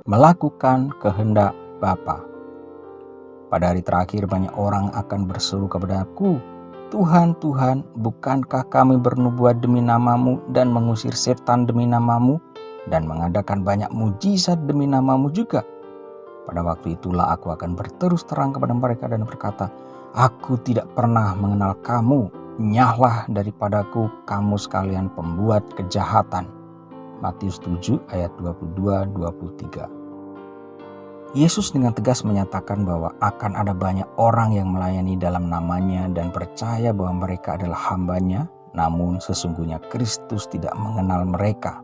melakukan kehendak Bapa. Pada hari terakhir banyak orang akan berseru kepadaku, Tuhan, Tuhan, bukankah kami bernubuat demi nama-Mu dan mengusir setan demi nama-Mu dan mengadakan banyak mujizat demi nama-Mu juga? Pada waktu itulah aku akan berterus terang kepada mereka dan berkata, Aku tidak pernah mengenal kamu, nyahlah daripadaku kamu sekalian pembuat kejahatan. Matius 7 ayat 22-23. Yesus dengan tegas menyatakan bahwa akan ada banyak orang yang melayani dalam namanya dan percaya bahwa mereka adalah hamba-Nya, namun sesungguhnya Kristus tidak mengenal mereka.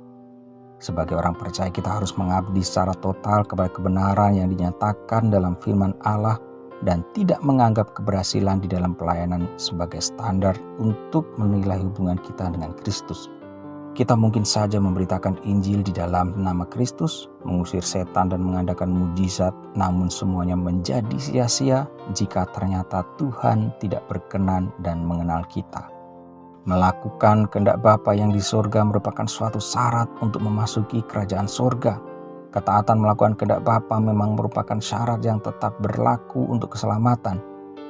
Sebagai orang percaya kita harus mengabdi secara total kepada kebenaran yang dinyatakan dalam firman Allah dan tidak menganggap keberhasilan di dalam pelayanan sebagai standar untuk menilai hubungan kita dengan Kristus. Kita mungkin saja memberitakan Injil di dalam nama Kristus, mengusir setan dan mengadakan mujizat, namun semuanya menjadi sia-sia jika ternyata Tuhan tidak berkenan dan mengenal kita. Melakukan kehendak Bapa yang di sorga merupakan suatu syarat untuk memasuki kerajaan sorga. Ketaatan melakukan kehendak Bapa memang merupakan syarat yang tetap berlaku untuk keselamatan.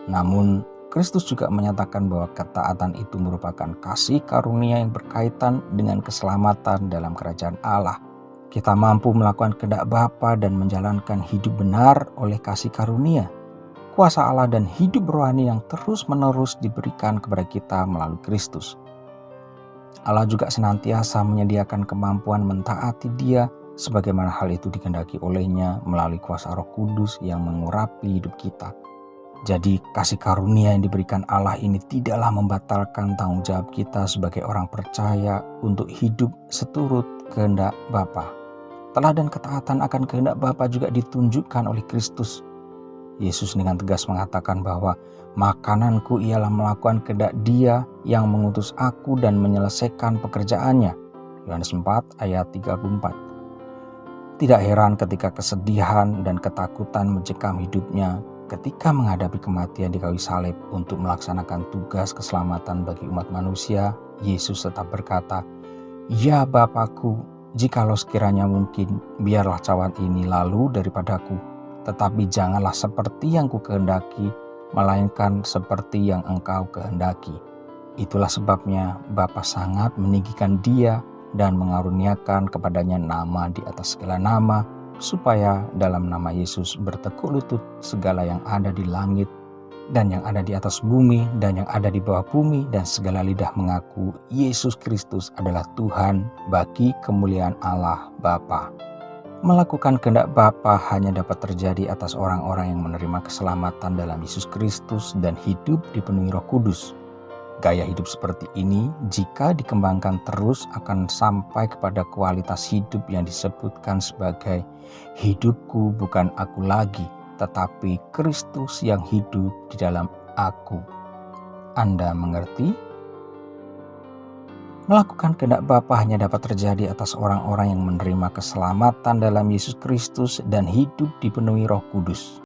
Namun, Kristus juga menyatakan bahwa ketaatan itu merupakan kasih karunia yang berkaitan dengan keselamatan dalam kerajaan Allah. Kita mampu melakukan kehendak Bapa dan menjalankan hidup benar oleh kasih karunia, kuasa Allah dan hidup rohani yang terus-menerus diberikan kepada kita melalui Kristus. Allah juga senantiasa menyediakan kemampuan mentaati Dia sebagaimana hal itu dikehendaki oleh-Nya melalui kuasa Roh Kudus yang mengurapi hidup kita. Jadi kasih karunia yang diberikan Allah ini tidaklah membatalkan tanggung jawab kita sebagai orang percaya untuk hidup seturut kehendak Bapa. Teladan ketaatan akan kehendak Bapa juga ditunjukkan oleh Kristus. Yesus dengan tegas mengatakan bahwa makananku ialah melakukan kehendak Dia yang mengutus aku dan menyelesaikan pekerjaannya. Yohanes 4 ayat 34. Tidak heran ketika kesedihan dan ketakutan mencekam hidupnya ketika menghadapi kematian di kayu salib untuk melaksanakan tugas keselamatan bagi umat manusia. Yesus tetap berkata, Ya Bapakku, jikalau sekiranya mungkin, biarlah cawan ini lalu daripadaku. Tetapi janganlah seperti yang kukehendaki, melainkan seperti yang Engkau kehendaki. Itulah sebabnya Bapa sangat meninggikan Dia dan mengaruniakan kepadanya nama di atas segala nama, supaya dalam nama Yesus bertekuk lutut segala yang ada di langit dan yang ada di atas bumi dan yang ada di bawah bumi, dan segala lidah mengaku Yesus Kristus adalah Tuhan bagi kemuliaan Allah Bapa. Melakukan kehendak Bapa hanya dapat terjadi atas orang-orang yang menerima keselamatan dalam Yesus Kristus dan hidup dipenuhi Roh Kudus. Gaya hidup seperti ini jika dikembangkan terus akan sampai kepada kualitas hidup yang disebutkan sebagai hidupku bukan aku lagi, tetapi Kristus yang hidup di dalam aku. Anda mengerti? Melakukan kehendak Bapa hanya dapat terjadi atas orang-orang yang menerima keselamatan dalam Yesus Kristus dan hidup dipenuhi Roh Kudus.